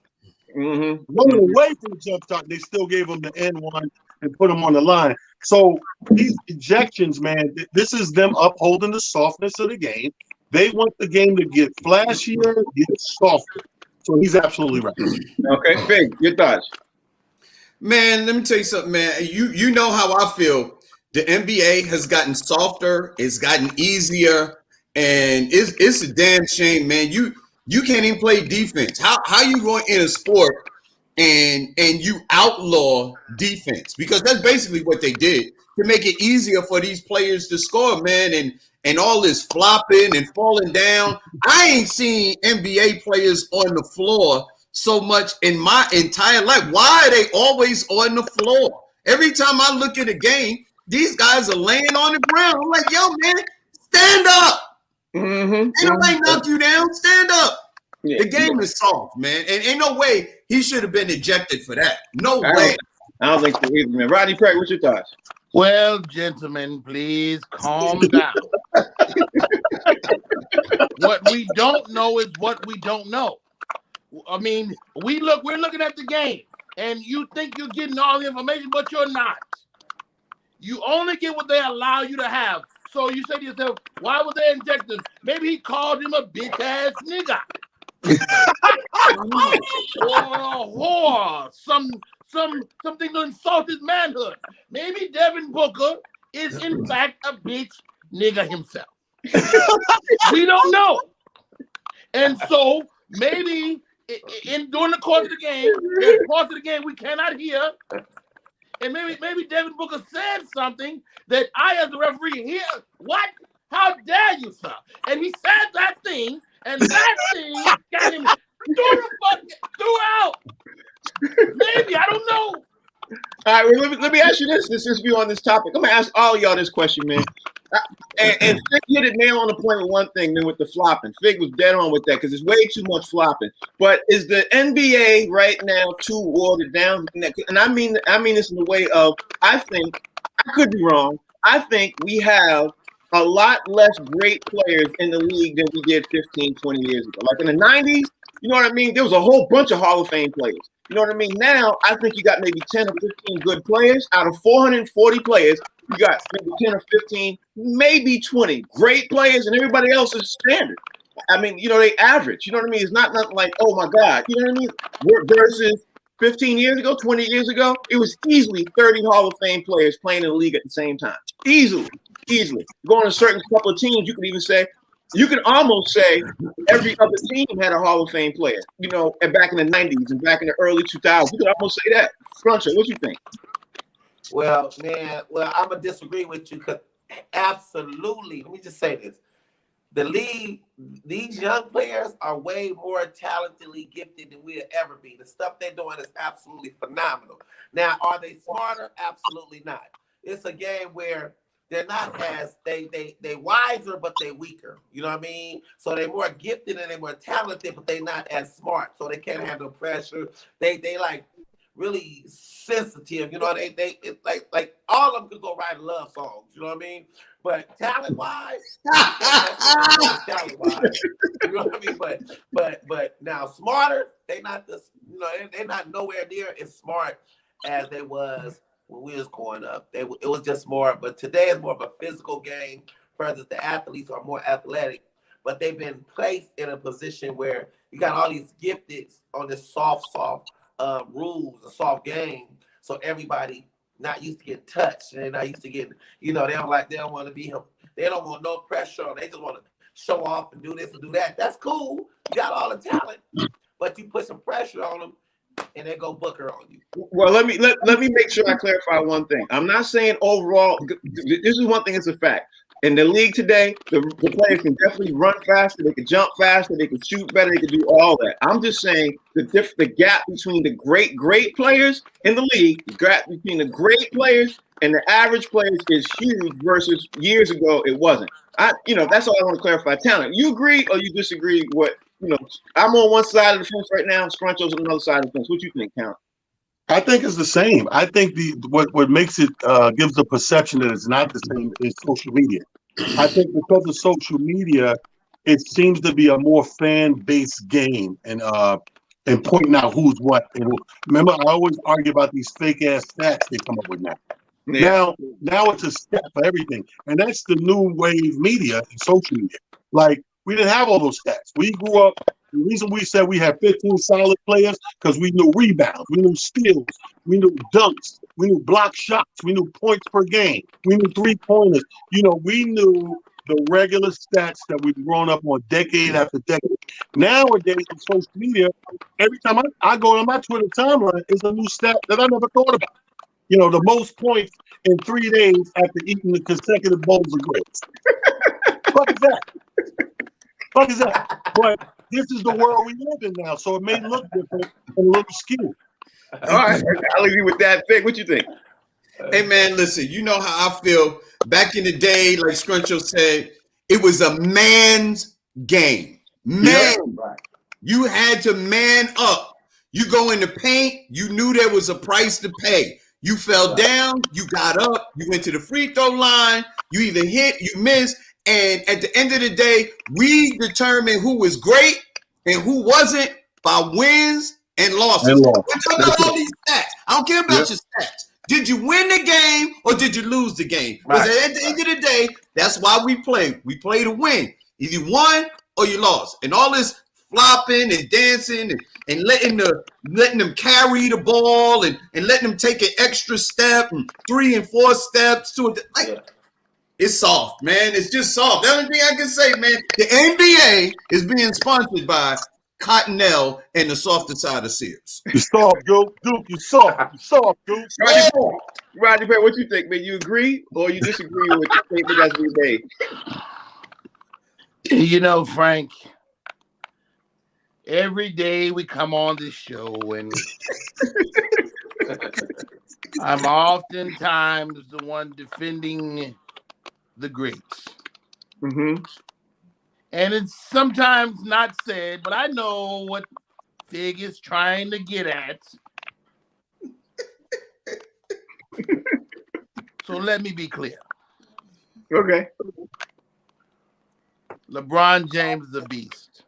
Running away from the jump shot, they still gave him the N1 and put him on the line. So these ejections, man, this is them upholding the softness of the game. They want the game to get flashier, get softer. So he's absolutely right. Okay, Fig, your thoughts? Man, let me tell you something, man. You know how I feel. The NBA has gotten softer, it's gotten easier, and it's a damn shame, man. You can't even play defense. How you going in a sport and you outlaw defense? Because that's basically what they did to make it easier for these players to score, man, and all this flopping and falling down. I ain't seen NBA players on the floor so much in my entire life. Why are they always on the floor? Every time I look at a game, these guys are laying on the ground. I'm like, yo, man, stand up. Ain't nobody knock you down. Stand up. Yeah. The game is soft, man. And ain't no way he should have been ejected for that. No way. I don't think so either, man. Rodney Craig, what's your thoughts? Well, gentlemen, please calm down. What we don't know is what we don't know. I mean, we're looking at the game, and you think you're getting all the information, but you're not. You only get what they allow you to have. So you say to yourself, why would they inject him? Maybe he called him a bitch ass nigga. Or a whore. Something to insult his manhood. Maybe Devin Booker is in fact a bitch nigga himself. We don't know. And so maybe during the course of the game, there's parts of the game we cannot hear. And maybe Devin Booker said something that I, as the referee, hear. What? How dare you, sir? And he said that thing, and that thing got him threw out. Maybe, I don't know. All right, well, let me ask you this since we're on this topic. I'm going to ask all y'all this question, man. And Fig hit it nail on the point with one thing, man, with the flopping. Fig was dead on with that because there's way too much flopping. But is the NBA right now too watered down? And I mean this in the way of, I think, I could be wrong, I think we have a lot less great players in the league than we did 15, 20 years ago. Like in the 90s, you know what I mean? There was a whole bunch of Hall of Fame players. You know what I mean? Now, I think you got maybe 10 or 15 good players. Out of 440 players, you got maybe 10 or 15, maybe 20 great players, and everybody else is standard. I mean, you know, they average. You know what I mean? It's not like, oh, my God. You know what I mean? Versus 15 years ago, 20 years ago, it was easily 30 Hall of Fame players playing in the league at the same time. Easily. Going to a certain couple of teams, you could almost say every other team had a Hall of Fame player, you know, and back in the 90s and back in the early 2000s. You could almost say that. Scruncho, what you think? Well, man, I'm going to disagree with you because absolutely, let me just say this. The league, these young players are way more talentedly gifted than we'll ever be. The stuff they're doing is absolutely phenomenal. Now, are they smarter? Absolutely not. It's a game where they're not as they wiser, but they weaker. You know what I mean? So they're more gifted and they're more talented, but they're not as smart. So they can't handle pressure. They like really sensitive. You know, like all of them could go write love songs. You know what I mean? But talent wise, you know what I mean? But now smarter, they not this. You know, they're not nowhere near as smart as they was when we was growing up. It was just more, but today is more of a physical game versus the athletes are more athletic, but they've been placed in a position where you got all these gifted on this soft rules, a soft game. So everybody not used to getting touched and they're not used to getting, you know, they don't want to be him. They don't want no pressure. They just want to show off and do this and do that. That's cool. You got all the talent, but you put some pressure on them and they go Booker on you. Well, let me make sure I clarify one thing. I'm not saying overall. This is one thing. It's a fact. In the league today, the players can definitely run faster, they can jump faster, they can shoot better, they can do all that. I'm just saying the gap between the great players in the league, the gap between the great players and the average players is huge versus years ago it wasn't. That's all I want to clarify. Talent, you agree or you disagree with I'm on one side of the fence right now, Scruncho's on another side of the fence. What you think, Talent? I think it's the same. I think what makes it gives the perception that it's not the same is social media. I think because of social media, it seems to be a more fan-based game and pointing out who's what. And remember, I always argue about these fake-ass stats they come up with now. Yeah. Now it's a stat for everything, and that's the new wave media and social media. Like we didn't have all those stats. We grew up. The reason we said we had 15 solid players because we knew rebounds, we knew steals, we knew dunks, we knew block shots, we knew points per game, we knew 3-pointers. We knew the regular stats that we've grown up on decade after decade. Nowadays, on social media, every time I go on my Twitter timeline, is a new stat that I never thought about. The most points in 3 days after eating the consecutive bowls of grapes. Fuck is that? Fuck is that? But this is the world we live in now, so it may look different and a little skewed. All right, I'll leave you with that. Fig, what you think? Hey, man, listen, you know how I feel. Back in the day, like Scruncho said, it was a man's game. Man, right. You had to man up. You go in the paint, you knew there was a price to pay. You fell down, you got up, you went to the free throw line, you either hit, you missed. And at the end of the day, we determine who was great and who wasn't by wins and losses. We're talking about all these stats. I don't care about your stats. Did you win the game or did you lose the game? Because at the end of the day, that's why we play. We play to win. Either you won or you lost. And all this flopping and dancing and letting them carry the ball and letting them take an extra step and 3 and 4 steps to it. It's soft, man. It's just soft. The only thing I can say, man, the NBA is being sponsored by Cottonelle and the softer side of Sears. You soft, Duke. You soft. You soft, Duke. Rodney Perry, what you think, man? You agree or you disagree with the statement that's been made? Frank, every day we come on this show and I'm oftentimes the one defending the greats. Mm-hmm. And it's sometimes not said, but I know what Fig is trying to get at. So let me be clear. Okay. LeBron James is a beast.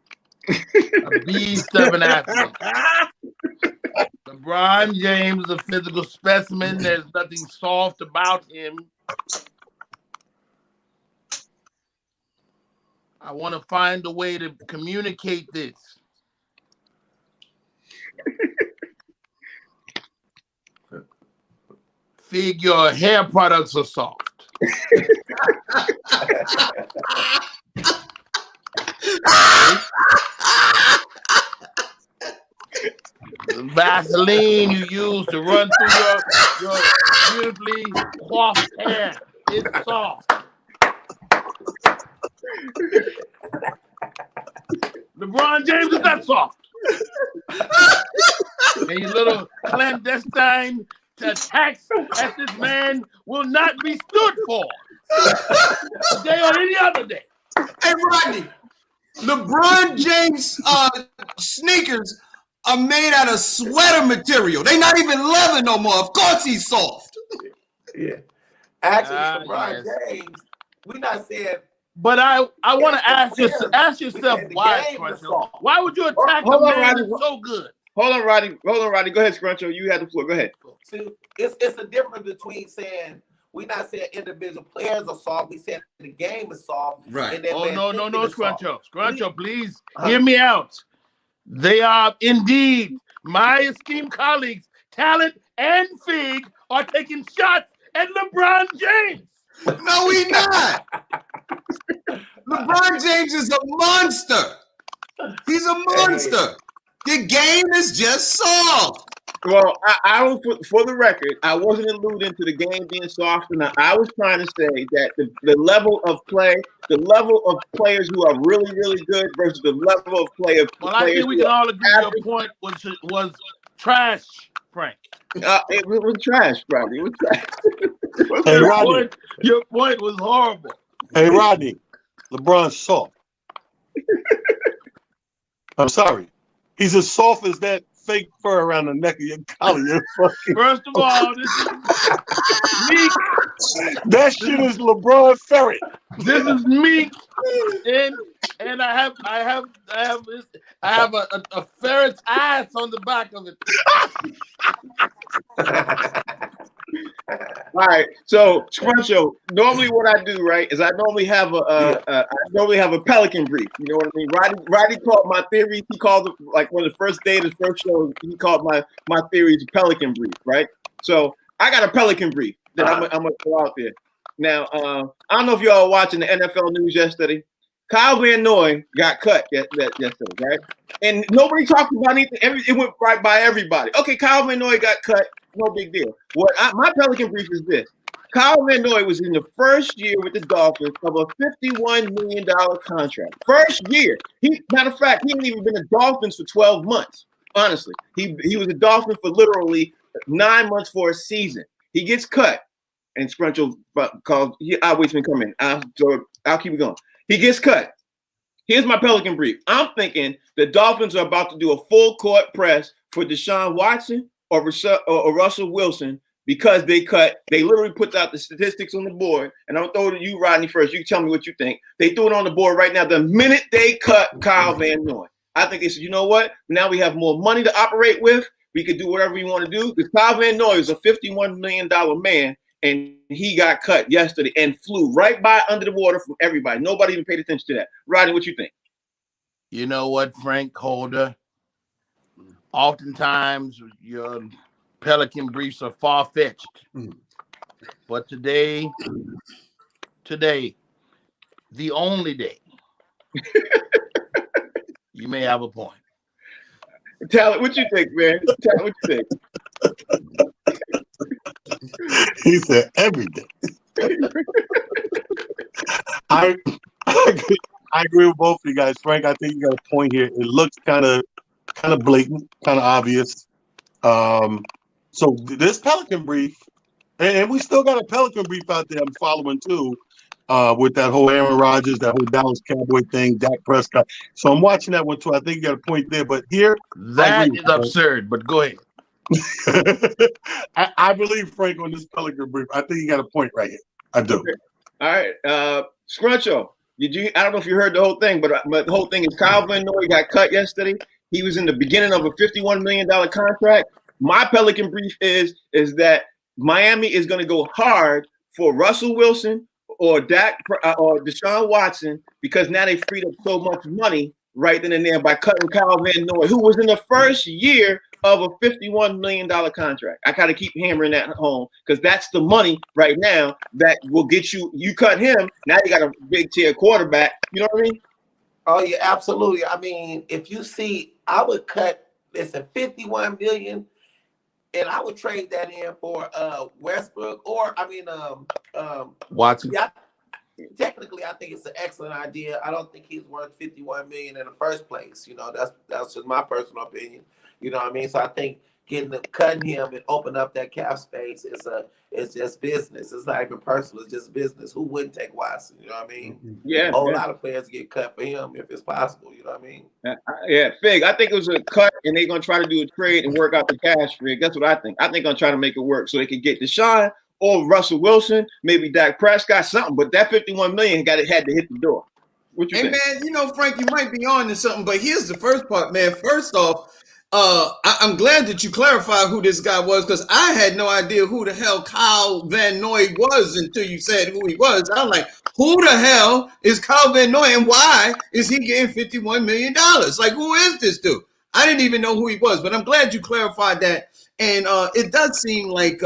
A beast of an athlete. LeBron James is a physical specimen. There's nothing soft about him. I want to find a way to communicate this. Fig, your hair products are soft. The Vaseline you use to run through your beautifully coiffed hair is soft. LeBron James is not soft. And your little clandestine attacks at this man will not be stood for today or any other day. Hey, Rodney, LeBron James sneakers are made out of sweater material. They're not even leather no more. Of course he's soft. Yeah. Actually, LeBron James, we're not saying. But I want to ask yourself why, Scruncho. Why would you attack a man that's so good? Hold on, Roddy. Go ahead, Scruncho. You had the floor. Go ahead. See, it's a difference between saying we're not saying individual players are soft. We saying the game is soft. Right. And oh no, Scruncho. Scruncho, please hear me out. They are indeed my esteemed colleagues, Talent and Fig, are taking shots at LeBron James. No, we not. LeBron James is a monster. He's a monster. The game is just soft. Well, I was for the record, I wasn't alluding to the game being soft enough. I was trying to say that the level of play, the level of players who are really, really good versus the level of play of Well, I players think we who can are all agree your average. point was trash, Frank. It was trash, Rodney. It was trash. Hey, Your Rodney. your point was horrible. Hey, Rodney. LeBron's soft. I'm sorry. He's as soft as that fake fur around the neck of your collar. You're fucking... First of all, this is Meek. That shit is LeBron Ferret. This is Meek, and I have a ferret's ass on the back of it. All right, so Scruncho. Normally, what I do, right, is I normally have a Pelican brief. You know what I mean? Rodney called my theory. He called it like one of the first day of the first show. He called my theories Pelican brief, right? So I got a Pelican brief that I'm gonna throw out there. Now, I don't know if y'all were watching the NFL news yesterday. Kyle Van Noy got cut yesterday, right? And nobody talked about anything. It went right by everybody. Okay, Kyle Van Noy got cut. No big deal. My Pelican brief is this. Kyle Van Noy was in the first year with the Dolphins of a $51 million contract. First year. Matter of fact, he hadn't even been a Dolphins for 12 months. Honestly. He was a Dolphin for literally 9 months for a season. He gets cut. And Scruncho calls, I'll wait till he come in. I'll keep it going. He gets cut. Here's my Pelican brief. I'm thinking the Dolphins are about to do a full court press for Deshaun Watson or Russell Wilson because they literally put out the statistics on the board. And I'm going to throw it to you, Rodney, first. You can tell me what you think. They threw it on the board right now. The minute they cut Kyle Van Noy, I think they said, you know what? Now we have more money to operate with. We could do whatever we want to do. Because Kyle Van Noy is a $51 million man. And he got cut yesterday and flew right by under the water from everybody. Nobody even paid attention to that. Rodney, what you think? You know what, Frank Holder? Oftentimes your Pelican briefs are far-fetched. But today, the only day, you may have a point. Talent, what you think, man? Talent, what you think? He said every day. I agree with both of you guys. Frank, I think you got a point here. It looks kind of blatant, kind of obvious. So this Pelican brief, and we still got a Pelican brief out there I'm following too, with that whole Aaron Rodgers, that whole Dallas Cowboy thing, Dak Prescott. So I'm watching that one too. I think you got a point there. But here, that is absurd, but go ahead. I believe Frank on this Pelican brief. I think you got a point right here. I do. Okay. All right, Scruncho. I don't know if you heard the whole thing, but the whole thing is Kyle Van Noy got cut yesterday. He was in the beginning of a $51 million contract. My Pelican brief is that Miami is going to go hard for Russell Wilson or Dak or Deshaun Watson because now they freed up so much money right then and there by cutting Kyle Van Noy, who was in the first year of a $51 million contract. I gotta keep hammering that home because that's the money right now that will get you. You cut him, now you got a big tier quarterback. You know what I mean? Oh yeah, absolutely. I mean, if you see, I would cut $51 million, and I would trade that in for Westbrook or Watson. Yeah, technically, I think it's an excellent idea. I don't think he's worth $51 million in the first place. You know, that's just my personal opinion. You know what I mean? So I think cutting him and open up that cap space is just business. It's not even personal. It's just business. Who wouldn't take Watson? You know what I mean? Yeah. A whole lot of players get cut for him if it's possible. You know what I mean? Yeah, Fig. I think it was a cut, and they're gonna try to do a trade and work out the cash, Fig. That's what I think. I think they're gonna try to make it work so they can get Deshaun or Russell Wilson, maybe Dak Prescott, something. But that $51 million had to hit the door. What you think? Man, you know, Frank, you might be on to something, but here's the first part, man. First off, I'm glad that you clarified who this guy was because I had no idea who the hell Kyle Van Noy was until you said who he was. I'm like, who the hell is Kyle Van Noy and why is he getting $51 million? Like, who is this dude? I didn't even know who he was, but I'm glad you clarified that. And it does seem like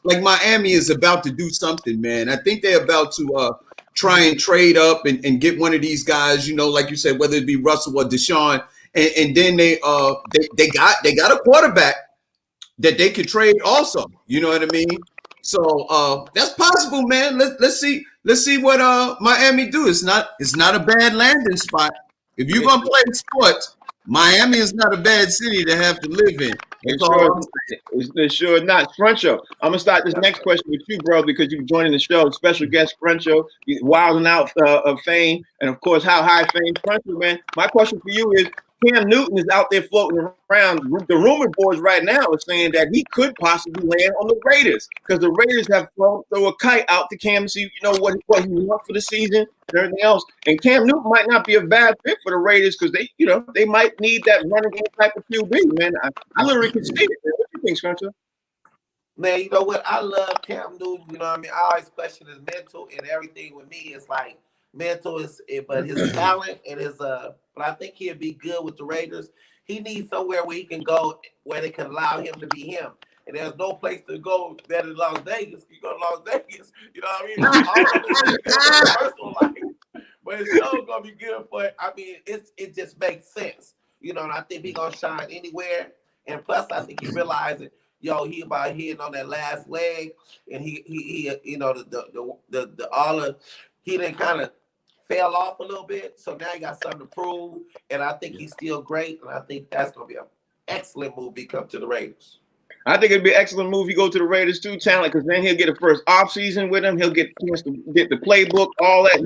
Miami is about to do something, man. I think they're about to try and trade up and get one of these guys, you know, like you said, whether it be Russell or Deshaun. And then they got a quarterback that they could trade also. You know what I mean? So that's possible, man. Let's see what Miami do. It's not a bad landing spot. If you're gonna play sports, Miami is not a bad city to have to live in. It's sure not. Scruncho, I'm gonna start this next question with you, bro, because you're joining the show. Special guest Scruncho, wilding out of fame, and of course, how high fame Scruncho, man. My question for you is: Cam Newton is out there floating around. The rumor boards right now are saying that he could possibly land on the Raiders because the Raiders have thrown a kite out to Cam to see, what he wants for the season and everything else. And Cam Newton might not be a bad fit for the Raiders because they might need that running game type of QB, man. I literally can see it, man. What do you think, Scruncho? Man, you know what? I love Cam Newton. You know what I mean? I always question his mental and everything with me. It's like mental but his talent and his but I think he'll be good with the Raiders. He needs somewhere where he can go where they can allow him to be him. And there's no place to go better than Las Vegas. You go to Las Vegas, you know what I mean? Personal life, but it's still gonna be good. But I mean, it just makes sense, and I think he's gonna shine anywhere. And plus, I think he realizes, he about hitting on that last leg, and he he didn't kind of fell off a little bit, so now he got something to prove, and I think he's still great, and I think that's gonna be an excellent move if he comes to the Raiders. I think it'd be an excellent move. You go to the Raiders too, Talent, because then he'll get a first off season with him. He'll get a chance to get the playbook, all that.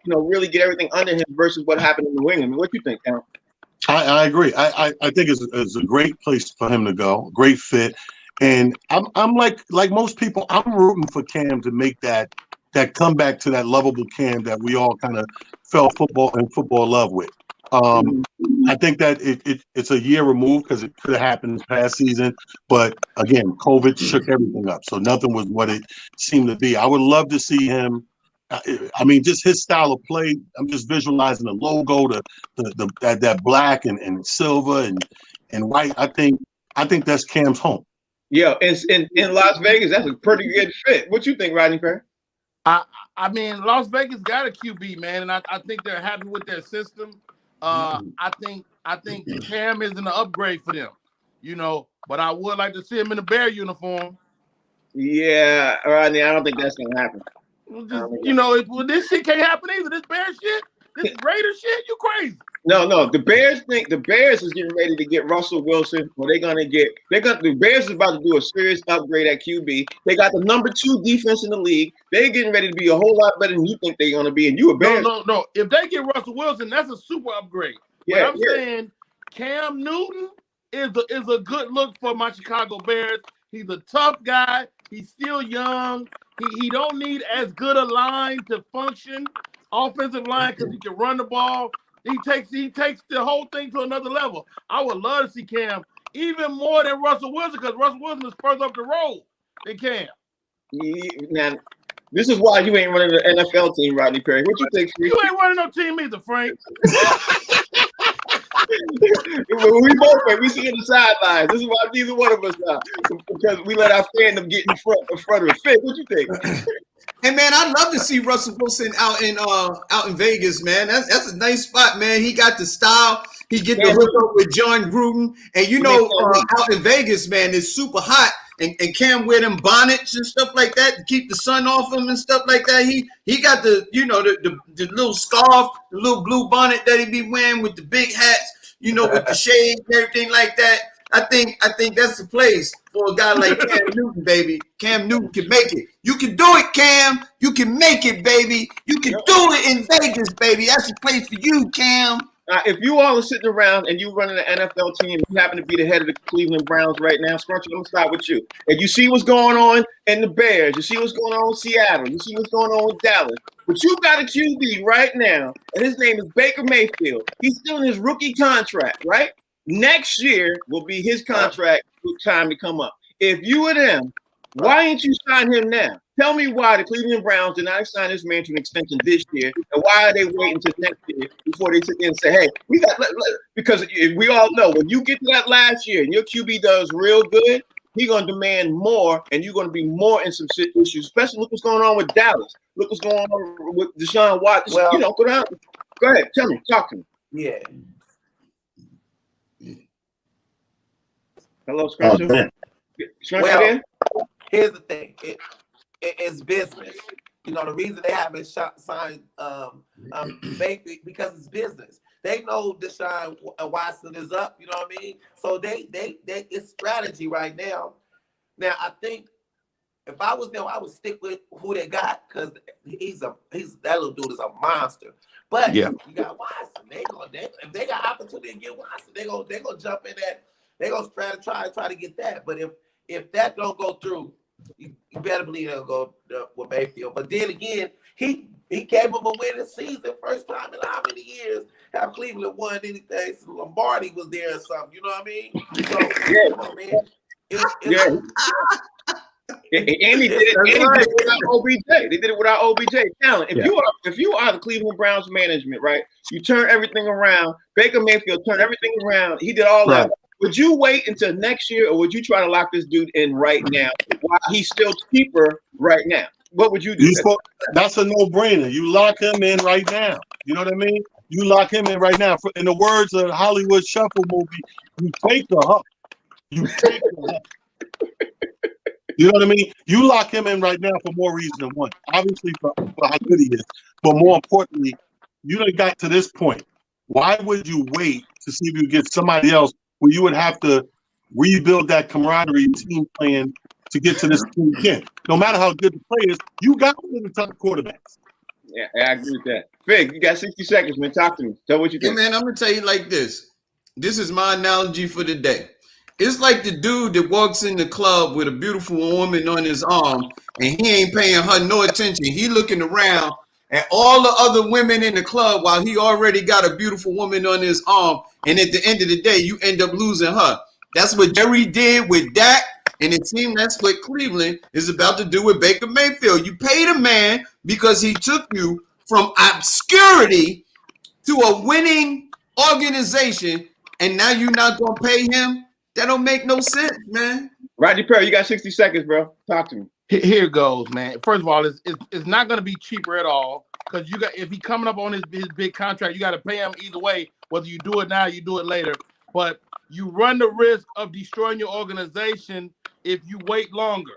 He'll really get everything under him versus what happened in New England. What do you think, Talent? I agree. I think it's a great place for him to go. Great fit, and I'm like most people. I'm rooting for Cam to make that comeback to that lovable Cam that we all kind of fell football love with. I think that it's a year removed because it could have happened this past season, but again, COVID shook everything up, so nothing was what it seemed to be. I would love to see him. I mean, just his style of play. I'm just visualizing the logo, that black and silver and white. I think that's Cam's home. Yeah, in Las Vegas, that's a pretty good fit. What you think, Rodney Perry? I mean, Las Vegas got a QB, man, and I think they're happy with their system. I think Cam is an upgrade for them, but I would like to see him in a Bear uniform. Yeah, Rodney, I don't think that's gonna happen. This shit can't happen either. This Bear shit, this Raider shit, you crazy. No. The Bears is getting ready to get Russell Wilson. Or the Bears is about to do a serious upgrade at QB. They got the number 2 defense in the league. They're getting ready to be a whole lot better than you think they're gonna be. And you a Bears. No. If they get Russell Wilson, that's a super upgrade. Yeah, but I'm saying Cam Newton is a good look for my Chicago Bears. He's a tough guy. He's still young. He don't need as good a line to function, offensive line, because he can run the ball. He takes the whole thing to another level. I would love to see Cam even more than Russell Wilson because Russell Wilson is further up the road than Cam. Now, this is why you ain't running the NFL team, Rodney Perry. What you think, Steve? You ain't running no team either, Frank. We both, we see in the sidelines. This is why neither one of us are, because we let our fandom get in front of the fit. What you think? Hey man, I'd love to see Russell Wilson out in Vegas, man. That's a nice spot, man. He got the style. He get the hook up with John Gruden, and out in Vegas, man, it's super hot. And Cam wear them bonnets and stuff like that to keep the sun off him and stuff like that. He got the the little scarf, the little blue bonnet that he be wearing with the big hats, with the shades and everything like that. I think that's the place for a guy like Cam Newton, baby. Cam Newton can make it. You can do it, Cam. You can make it, baby. You can do it in Vegas, baby. That's the place for you, Cam. If you all are sitting around and you running an NFL team, you happen to be the head of the Cleveland Browns right now, Scruncho, let me start with you. And you see what's going on in the Bears, you see what's going on in Seattle, you see what's going on with Dallas. But you got a QB right now, and his name is Baker Mayfield. He's still in his rookie contract, right? Next year will be his contract time to come up. If you were them, why ain't you sign him now? Tell me why the Cleveland Browns did not sign this man to an extension this year, and why are they waiting until next year before they sit there and say, "Hey, because we all know when you get to that last year and your QB does real good, he's gonna demand more, and you're gonna be more in some issues. Especially look what's going on with Dallas. Look what's going on with Deshaun Watson. Well, go down. Go ahead, tell me, talk to me. Yeah. Hello, Scruncho. Well, here's the thing. It's business. You know, the reason they haven't signed Baker because it's business. They know Deshaun Watson is up. You know what I mean? So they it's strategy right now. Now I think if I was them, I would stick with who they got because that little dude is a monster. But Yeah. you got Watson. If they got opportunity to get Watson, they gonna jump in that. They gonna try to get that. But if that don't go through, you better believe they'll go with Mayfield. But then again, he capable of winning season first time in how many years have Cleveland won anything? So Lombardi was there or something. You know what I mean? So come on, man. And they did it without OBJ. They did it without OBJ talent. If you are the Cleveland Browns management, right? You turn everything around. Baker Mayfield turned everything around. He did all that. Would you wait until next year, or would you try to lock this dude in right now while he's still cheaper right now? What would you do? That's a no-brainer. You lock him in right now. You know what I mean? You lock him in right now. In the words of Hollywood Shuffle movie, you take the huck. You take the huck. You know what I mean? You lock him in right now for more reason than one. Obviously for how good he is. But more importantly, you done got to this point. Why would you wait to see if you get somebody else where you would have to rebuild that camaraderie team plan to get to this team again? No matter how good the play is, you got one of the top quarterbacks. Yeah, I agree with that. Fig, you got 60 seconds, man. Talk to me. Tell what you think. Man, I'm going to tell you like this. This is my analogy for the day. It's like the dude that walks in the club with a beautiful woman on his arm and he ain't paying her no attention. He looking around at all the other women in the club while he already got a beautiful woman on his arm. And at the end of the day, you end up losing her. That's what Jerry did with Dak. And it seems that's what Cleveland is about to do with Baker Mayfield. You paid a man because he took you from obscurity to a winning organization. And now you're not going to pay him? That don't make no sense, man. Rodney Perry, you got 60 seconds, bro. Talk to me. Here goes, man. First of all, it's not going to be cheaper at all because if he coming up on his big contract, you got to pay him either way. Whether you do it now, you do it later. But you run the risk of destroying your organization if you wait longer.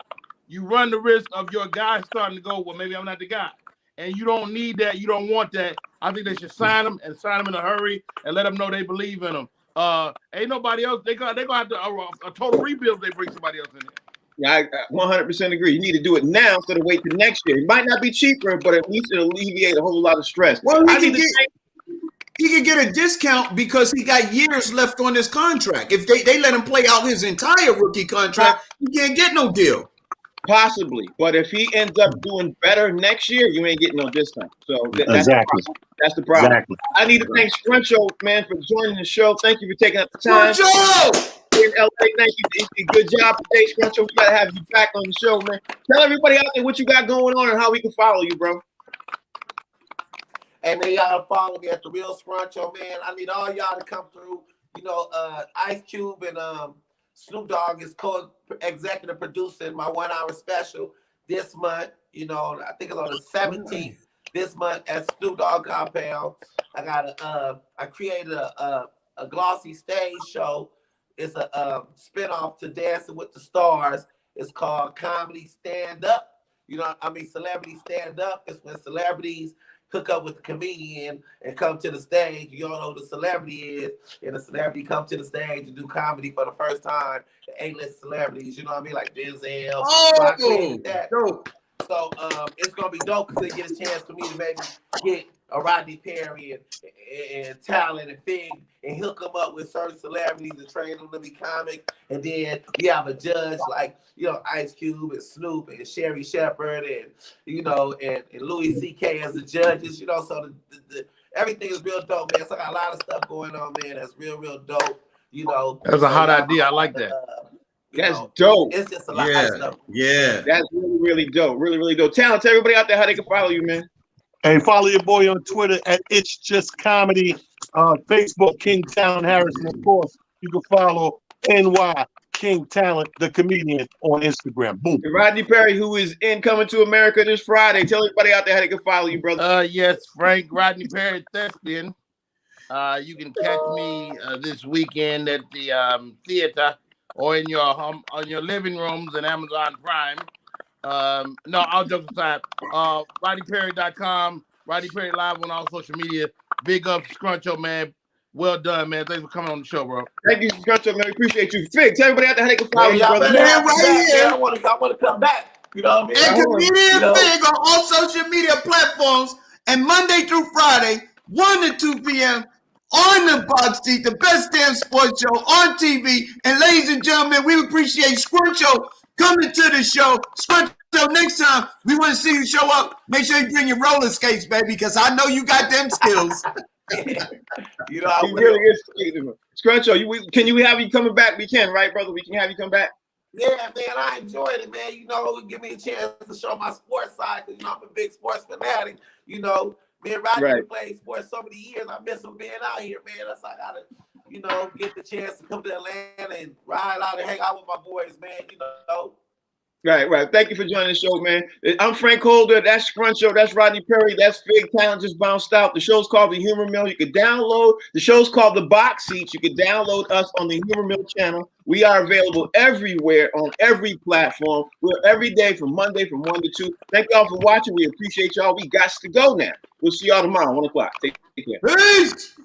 You run the risk of your guy starting to go, well, maybe I'm not the guy. And you don't need that. You don't want that. I think they should sign him in a hurry and let them know they believe in him. Ain't nobody else. They gonna have to a total rebuild if they bring somebody else in there. Yeah, I 100% agree. You need to do it now instead of wait till next year. It might not be cheaper, but at least it'll alleviate a whole lot of stress. Well, he could get a discount because he got years left on his contract. If they let him play out his entire rookie contract, he can't get no deal. Possibly, but if he ends up doing better next year, you ain't getting no discount. So that's the problem. Exactly. I need to thank Scruncho, man, for joining the show. Thank you for taking up the time. Scruncho! In LA, thank you. You did a good job today, Scruncho. We gotta have you back on the show, man. Tell everybody out there what you got going on and how we can follow you, bro. Hey man, y'all follow me at the Real Scruncho, man. I need all y'all to come through. You know, Ice Cube and Snoop Dogg is co-executive producer in my 1 hour special this month. You know, I think it's on the 17th this month at Snoop Dogg Compound. I created a glossy stage show. It's a spinoff to Dancing with the Stars. It's called Comedy Stand Up. You know, Celebrity Stand Up. It's when celebrities hook up with the comedian and come to the stage. You all know who the celebrity is, and the celebrity come to the stage and do comedy for the first time. The A-list celebrities, you know what I mean, like Denzel. Oh, dope. So it's gonna be dope because they get a chance for me to maybe get a Rodney Perry and Talent and Fig and hook them up with certain celebrities and train them to be comic. And then you have a judge like, you know, Ice Cube and Snoop and Sherry Shepherd and, you know, and Louis C.K. as the judges, you know, so the everything is real dope, man. So I got a lot of stuff going on, man. That's real dope. You know, that's a hot idea. I like that. That's dope. It's just a lot of stuff. Yeah. That's really dope. Really dope. Talent, tell everybody out there how they can follow you, man. Hey, follow your boy on Twitter at It's Just Comedy. Facebook, King Talent Harrison. Of course, you can follow NY King Talent, the comedian, on Instagram. Boom. And Rodney Perry, who is in Coming to America this Friday. Tell everybody out there how they can follow you, brother. Yes, Frank Rodney Perry Thespian. You can catch me this weekend at the theater or in your home, on your living rooms and Amazon Prime. No, all jokes aside, RoddyPerry.com, Roddy Perry Live on all social media. Big up Scruncho, man. Well done, man. Thanks for coming on the show, bro. Thank you, Scruncho, man. We appreciate you. Fig, tell everybody out there how they can follow Man, you, y'all brother. better Man, have me right back, here. man. I want to come back. You know what I mean? And Comedian You know. Fig on all social media platforms, and Monday through Friday, 1 to 2 p.m. on the Box Seat, the best damn sports show on TV. And ladies and gentlemen, we appreciate Scruncho coming to the show. Scruncho, next time we want to see you show up, make sure you bring your roller skates, baby, because I know you got them skills. You know, I He will. really is. Scruncho, can you have you coming back? We can, right, brother? We can have you come back. Yeah, man, I enjoyed it, man. You know, give me a chance to show my sports side because, you know, I'm a big sports fanatic. You know, me and Rodney Right. been playing sports so many years. I miss him being out here, man. That's why I gotta, you know, get the chance to come to Atlanta and ride out and hang out with my boys, man. You know. Right. Thank you for joining the show, man. I'm Frank Holder. That's Scruncho. That's Rodney Perry. That's Fig Talent just bounced out. The show's called The Humor Mill. You can download. The show's called The Box Seats. You can download us on the Humor Mill channel. We are available everywhere on every platform. We're every day from Monday from 1 to 2. Thank y'all for watching. We appreciate y'all. We got to go now. We'll see y'all tomorrow, 1 o'clock. Take care. Peace!